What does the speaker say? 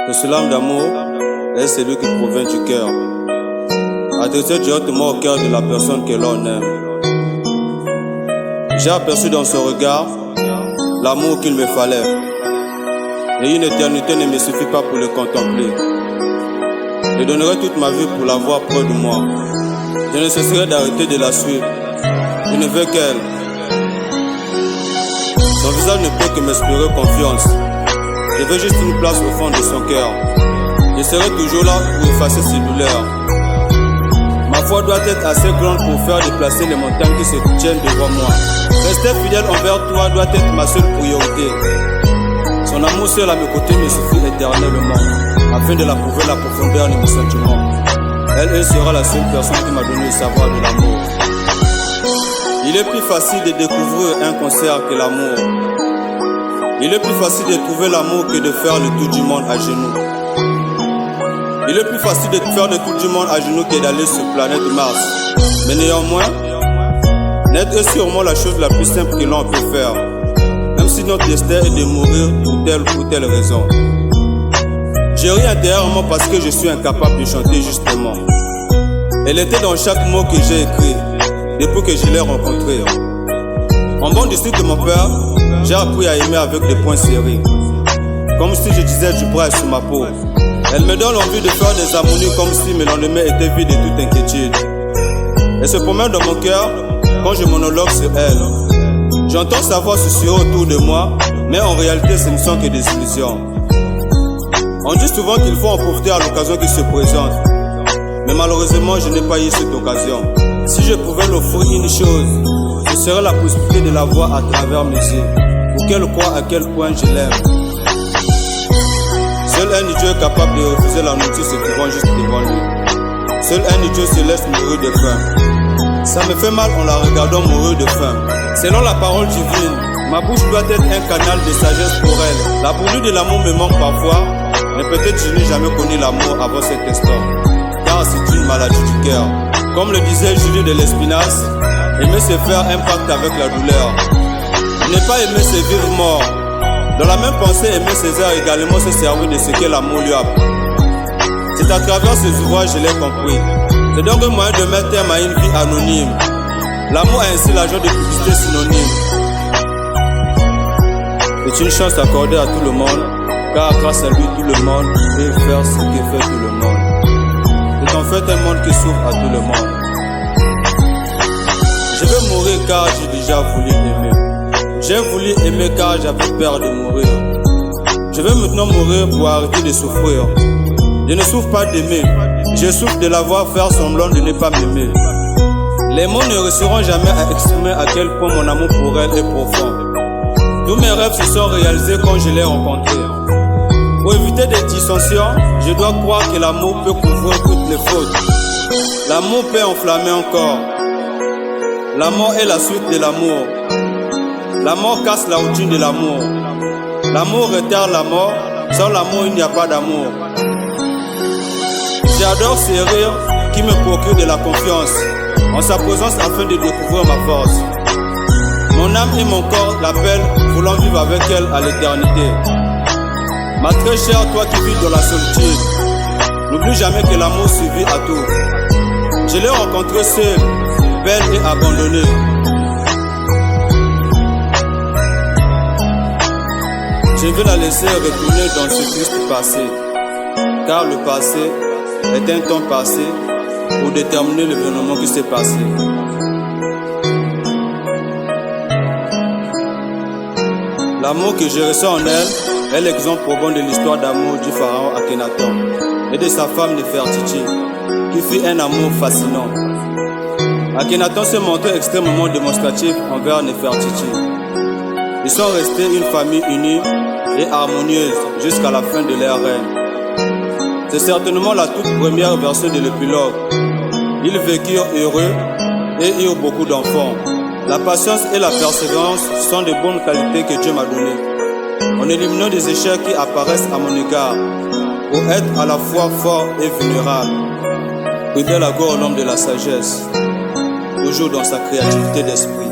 que ce lame d'amour est celui qui provient du cœur, adressé directement au cœur de la personne que l'on aime. J'ai aperçu dans son regard l'amour qu'il me fallait, et une éternité ne me suffit pas pour le contempler. Je donnerai toute ma vie pour la voir près de moi. Je ne cesserai d'arrêter de la suivre. Je ne veux qu'elle. Son visage ne peut que m'inspirer confiance. Je veux juste une place au fond de son cœur. Je serai toujours là pour effacer ses douleurs. Ma foi doit être assez grande pour faire déplacer les montagnes qui se tiennent devant moi. Rester fidèle envers toi doit être ma seule priorité. Son amour seul à mes côtés me suffit éternellement, afin de l'approuver la profondeur de mes sentiments. Elle sera la seule personne qui m'a donné le savoir de l'amour. Il est plus facile de découvrir un concert que l'amour. Il est plus facile de trouver l'amour que de faire le tour du monde à genoux. Il est plus facile de faire le tour du monde à genoux que d'aller sur planète Mars. Mais néanmoins, n'être sûrement la chose la plus simple que l'on peut faire, même si notre destin est de mourir pour telle ou telle raison. J'ai ri intérieurement parce que je suis incapable de chanter justement. Elle était dans chaque mot que j'ai écrit depuis que je l'ai rencontrée. En bord du site de mon père, j'ai appris à aimer avec des poings serrés, comme si je disais du bras sur ma peau. Elle me donne l'envie de faire des harmonies comme si mes lendemains étaient vides de toute inquiétude. Elle se promène dans mon cœur quand je monologue sur elle. J'entends sa voix susurrer autour de moi, mais en réalité ce ne sont que des illusions. On dit souvent qu'il faut en profiter à l'occasion qui se présente, mais malheureusement je n'ai pas eu cette occasion. Si je pouvais l'offrir une chose, ce serait la possibilité de la voir à travers mes yeux, pour qu'elle croie à quel point je l'aime. Seul un idiot est capable de refuser la nourriture se trouvant juste devant lui. Seul un idiot se laisse mourir de faim. Ça me fait mal en la regardant mourir de faim. Selon la parole divine, ma bouche doit être un canal de sagesse pour elle. La brûlure de l'amour me manque parfois, mais peut-être je n'ai jamais connu l'amour avant cet instant, car c'est une maladie du cœur. Comme le disait Julie de l'Espinasse, aimer se faire un pacte avec la douleur. Ne pas aimer se vivre mort. Dans la même pensée, aimer César également se servir de ce que l'amour lui apprend. C'est à travers ces ouvrages que je l'ai compris. C'est donc un moyen de mettre terme à une vie anonyme. L'amour a ainsi l'agent de publicité synonyme. C'est une chance accordée à tout le monde, car grâce à lui tout le monde peut faire ce que fait tout le monde. C'est en fait un monde qui s'ouvre à tout le monde. Je veux mourir car j'ai déjà voulu aimer. J'ai voulu aimer car j'avais peur de mourir. Je veux maintenant mourir pour arrêter de souffrir. Je ne souffre pas d'aimer, je souffre de la voir faire semblant de ne pas m'aimer. Les mots ne réussiront jamais à exprimer à quel point mon amour pour elle est profond. Tous mes rêves se sont réalisés quand je l'ai rencontrée. Pour éviter des dissensions, je dois croire que l'amour peut couvrir toutes les fautes. L'amour peut enflammer encore. La mort est la suite de l'amour. La mort casse la routine de l'amour. L'amour retarde la mort. Sans l'amour, il n'y a pas d'amour. J'adore ces rires qui me procurent de la confiance en sa présence afin de découvrir ma force. Mon âme et mon corps l'appellent, voulant vivre avec elle à l'éternité. Ma très chère, toi qui vis dans la solitude, n'oublie jamais que l'amour suffit à tout. Je l'ai rencontrée seule, belle et abandonnée. Je veux la laisser retourner dans ce triste passé, car le passé est un temps passé pour déterminer l'événement qui s'est passé. L'amour que je ressens en elle est l'exemple probant de l'histoire d'amour du pharaon Akhenaton et de sa femme Néfertiti, qui fit un amour fascinant. Akhenaton se montrait extrêmement démonstratif envers Néfertiti. Ils sont restés une famille unie et harmonieuse jusqu'à la fin de leur règne. C'est certainement la toute première version de l'épilogue. Ils vécurent heureux et eurent beaucoup d'enfants. La patience et la persévérance sont de bonnes qualités que Dieu m'a données, en éliminant des échecs qui apparaissent à mon égard, pour être à la fois fort et vulnérable. Fidèle à l'homme de la sagesse, toujours dans sa créativité d'esprit.